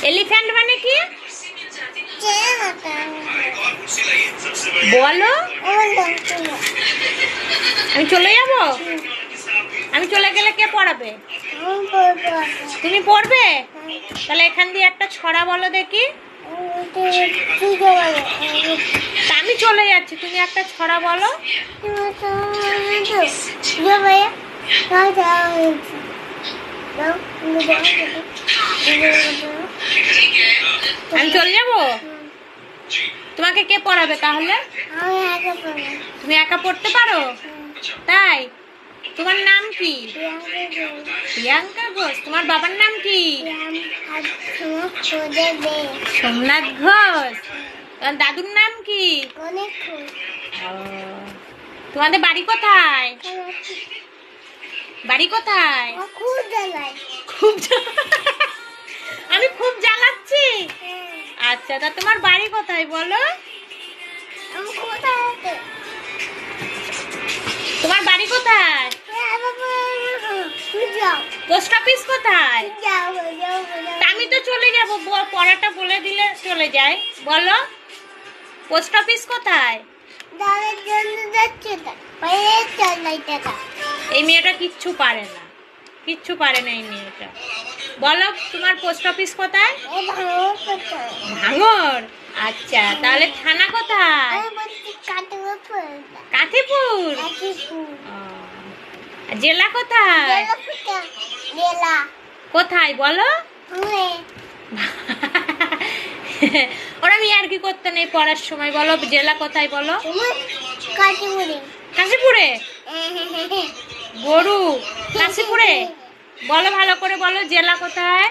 Elephant মানে কি বলো? আমি চলে যাব? আমি চলে গেলে কে পড়াবে? তুমি পড়বে? তাহলে এখান দিয়ে একটা ছড়া বলো দেখি। আমি চলে যাচ্ছি, তুমি একটা ছড়া বলো। আমি চলে যাব? তোমাকে কে পড়াবে তাহলে? তুমি একা পড়তে পারো? তাই? তোমার নাম কি? প্রিয়াঙ্কা ঘোষ। তোমার বাবার নাম কি? সোমনাথ ঘোষ। তোমার দাদুর নাম কি? তোমাদের বাড়ি কোথায়? বাড়ি কোথায়? খুব আমি খুব জ্বালাচ্ছি? আচ্ছা, তা তোমার বাড়ি কোথায় বলো? তোমার বাড়ি কোথায়? পোস্ট অফিস কোথায়? আমি তো চলে যাব, পড়াটা বলে দিলে চলে যায়। বলো পোস্ট অফিস কোথায়? এই মেয়েটা কিচ্ছু পারে না, কিচ্ছু পারে না এই মেয়েটা। বলো তোমার পোস্ট অফিস কোথায়? ভাঙড়। আচ্ছা, তাহলে থানা কোথায়? কাঠিপুর। জেলা কোথায়? কোথায় বলো? ওরা আমি আর কি করতে নেই পড়ার সময়। বলো জেলা কোথায় বলো? কাশীপুরে। গরু কাশীপুরে। বলো ভালো করে বলো জেলা কোথায়?